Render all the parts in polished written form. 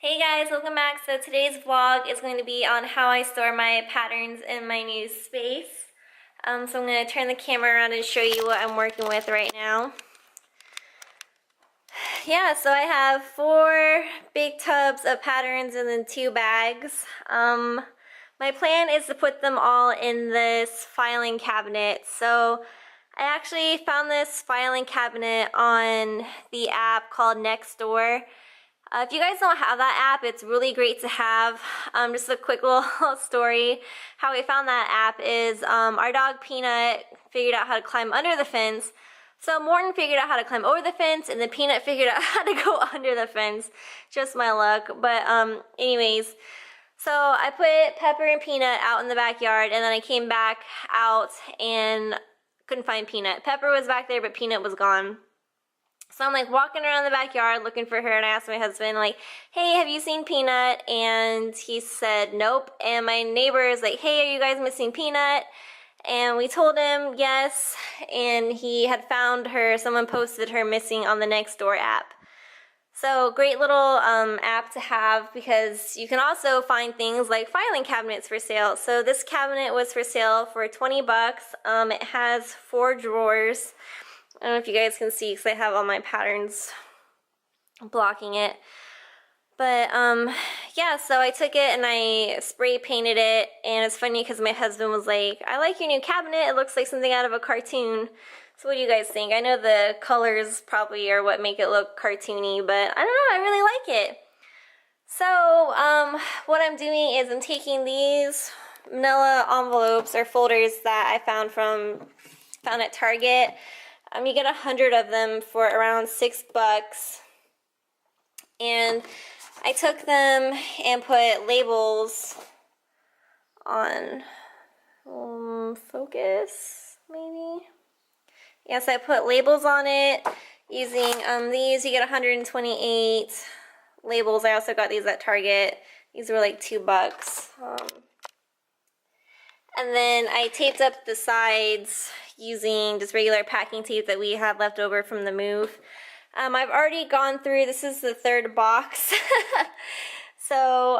Hey guys, welcome back. So today's vlog is going to be on how I store my patterns in my new space. So I'm going to turn the camera around and show you what I'm working with right now. Yeah, so I have 4 big tubs of patterns and then 2 bags. My plan is to put them all in this filing cabinet. So I actually found this filing cabinet on the app called Nextdoor. If you guys don't have that app, it's really great to have. Just a quick little story. How we found that app is our dog Peanut figured out how to climb under the fence. So Morton figured out how to climb over the fence, and then Peanut figured out how to go under the fence. Just my luck. But anyways, so I put Pepper and Peanut out in the backyard, and then I came back out and couldn't find Peanut. Pepper was back there, but Peanut was gone. So I'm like walking around the backyard looking for her, and I asked my husband like, hey, have you seen Peanut? And he said nope. And my neighbor is like, hey, are you guys missing Peanut? And we told him yes, and he had found her. Someone posted her missing on the Nextdoor app. So great little app to have, because you can also find things like filing cabinets for sale. So this cabinet was for sale for 20 bucks. It has 4 drawers. I don't know if you guys can see because I have all my patterns blocking it. But yeah, so I took it and I spray painted it, and it's funny because my husband was like, I like your new cabinet, it looks like something out of a cartoon. So what do you guys think? I know the colors probably are what make it look cartoony, but I don't know, I really like it. So what I'm doing is I'm taking these manila envelopes or folders that I found at Target. You get 100 of them for around $6. And I took them and put labels on focus, maybe? Yes, I put labels on it using these. You get 128 labels. I also got these at Target. These were like $2. And then I taped up the sides using just regular packing tape that we had left over from the move. I've already gone through, this is the 3rd box. So,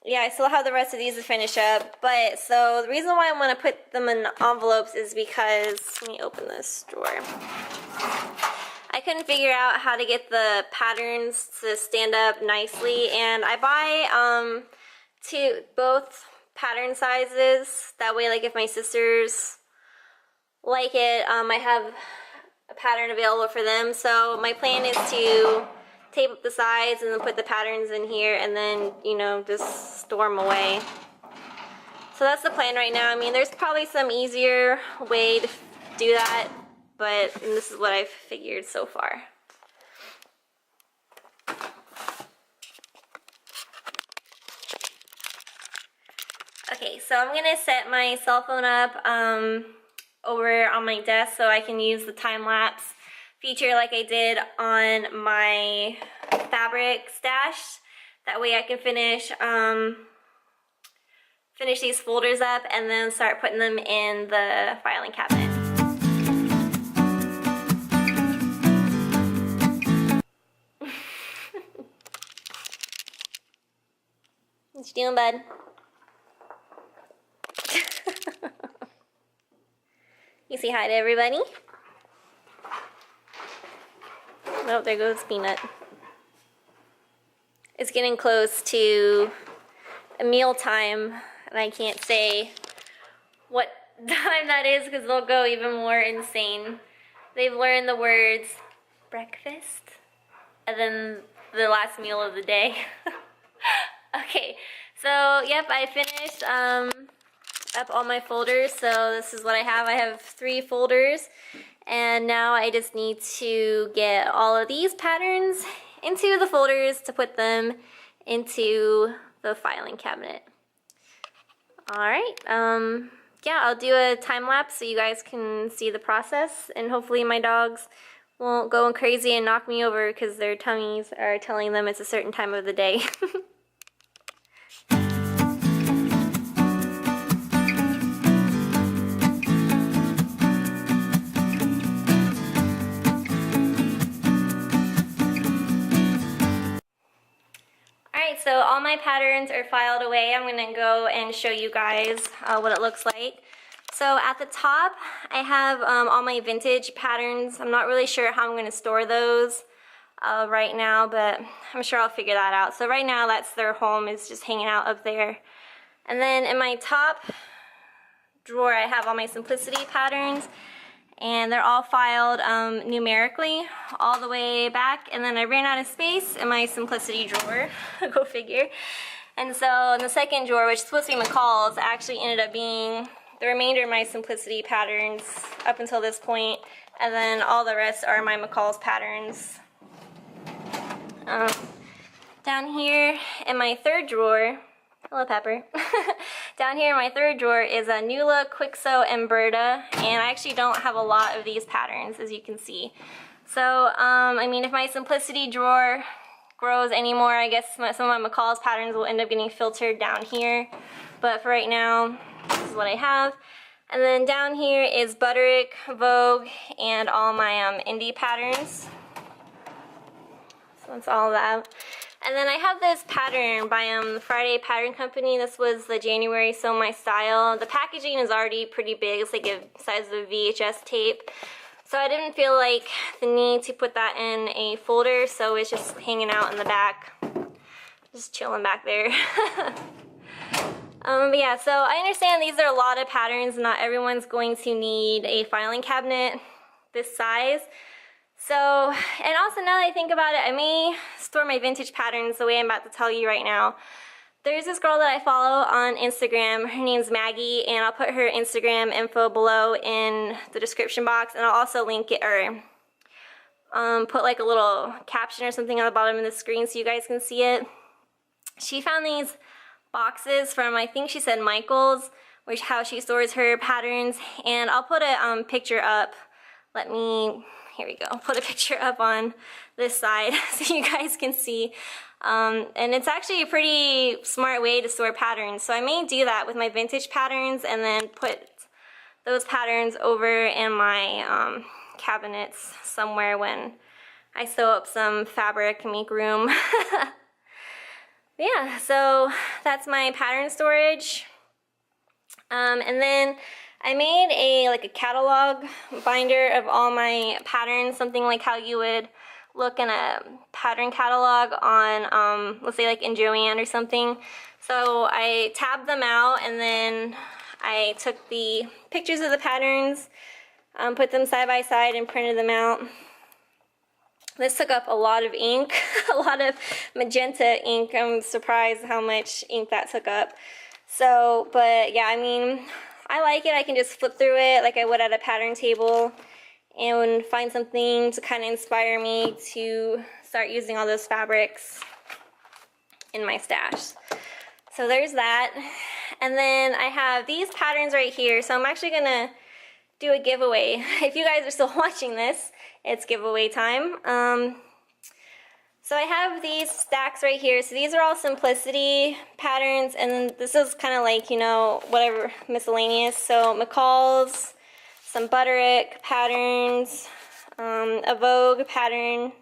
yeah, I still have the rest of these to finish up. But, so the reason why I want to put them in envelopes is because, let me open this drawer. I couldn't figure out how to get the patterns to stand up nicely. And I buy both pattern sizes. That way, like if my sisters like it, I have a pattern available for them. So my plan is to tape up the sides and then put the patterns in here, and then, you know, just store them away. So that's the plan right now. I mean, there's probably some easier way to do that, but this is what I've figured so far. Okay, so I'm gonna set my cell phone up over on my desk so I can use the time-lapse feature like I did on my fabric stash. That way I can finish these folders up and then start putting them in the filing cabinet. What you doing, bud? You say hi to everybody? Oh, there goes Peanut. It's getting close to a meal time, and I can't say what time that is because they'll go even more insane. They've learned the words breakfast and then the last meal of the day. Okay, so yep, I finished up all my folders. So this is what I have. I have 3 folders, and now I just need to get all of these patterns into the folders to put them into the filing cabinet. Alright, yeah, I'll do a time lapse so you guys can see the process, and hopefully my dogs won't go crazy and knock me over because their tummies are telling them it's a certain time of the day. Alright, so all my patterns are filed away. I'm going to go and show you guys what it looks like. So at the top, I have all my vintage patterns. I'm not really sure how I'm going to store those right now, but I'm sure I'll figure that out. So right now, that's their home, is just hanging out up there. And then in my top drawer, I have all my Simplicity patterns. And they're all filed numerically all the way back, and then I ran out of space in my Simplicity drawer, go figure. And so in the second drawer, which is supposed to be McCall's, actually ended up being the remainder of my Simplicity patterns up until this point, and then all the rest are my McCall's patterns. Down here in my third drawer, hello Pepper. Down here in my third drawer is a New Look, Quick Sew, and Berta, and I actually don't have a lot of these patterns, as you can see. So, I mean, if my Simplicity drawer grows anymore, I guess some of my McCall's patterns will end up getting filtered down here. But for right now, this is what I have. And then down here is Butterick, Vogue, and all my indie patterns. So that's all of that. And then I have this pattern by Friday Pattern Company. This was the January Sew My Style. The packaging is already pretty big. It's like a size of a VHS tape. So I didn't feel like the need to put that in a folder, so it's just hanging out in the back. Just chilling back there. But yeah, so I understand these are a lot of patterns. Not everyone's going to need a filing cabinet this size. So, and also now that I think about it, I may store my vintage patterns the way I'm about to tell you right now. There's this girl that I follow on Instagram. Her name's Maggie, and I'll put her Instagram info below in the description box, and I'll also link it, or put like a little caption or something on the bottom of the screen so you guys can see it. She found these boxes from, I think she said Michael's, which how she stores her patterns, and I'll put a picture up. Here we go, put a picture up on this side so you guys can see. And it's actually a pretty smart way to store patterns. So I may do that with my vintage patterns and then put those patterns over in my cabinets somewhere when I sew up some fabric and make room. Yeah, so that's my pattern storage. And then I made like a catalog binder of all my patterns, something like how you would look in a pattern catalog on, let's say like in Joann or something. So I tabbed them out, and then I took the pictures of the patterns, put them side by side, and printed them out. This took up a lot of ink, a lot of magenta ink. I'm surprised how much ink that took up. So, but yeah, I mean, I like it. I can just flip through it like I would at a pattern table and find something to kind of inspire me to start using all those fabrics in my stash. So there's that. And then I have these patterns right here. So I'm actually going to do a giveaway. If you guys are still watching this, it's giveaway time. So I have these stacks right here. So these are all Simplicity patterns, and then this is kind of like, you know, whatever, miscellaneous. So McCall's, some Butterick patterns, a Vogue pattern,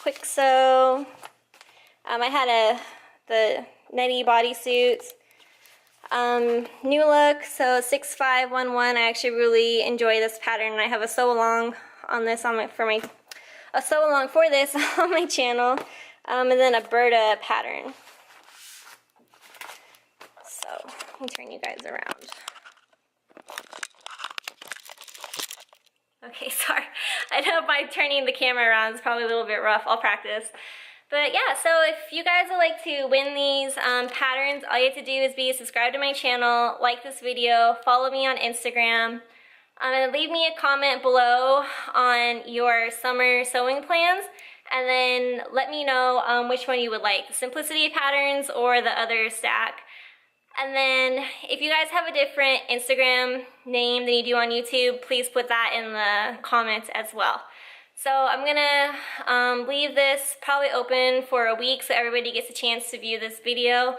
Quick Sew. I had the Nettie bodysuit. New Look, so 6511. I actually really enjoy this pattern, and I have a sew along on this on a sew along for this on my channel, and then a Berta pattern. So let me turn you guys around. Okay, sorry. I know by turning the camera around is probably a little bit rough. I'll practice. But yeah, so if you guys would like to win these patterns, all you have to do is be subscribed to my channel, like this video, follow me on Instagram, and leave me a comment below on your summer sewing plans, and then let me know which one you would like, the Simplicity patterns or the other stack. And then if you guys have a different Instagram name than you do on YouTube, please put that in the comments as well. So I'm gonna leave this probably open for a week so everybody gets a chance to view this video.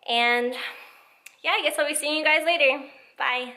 And yeah, I guess I'll be seeing you guys later. Bye.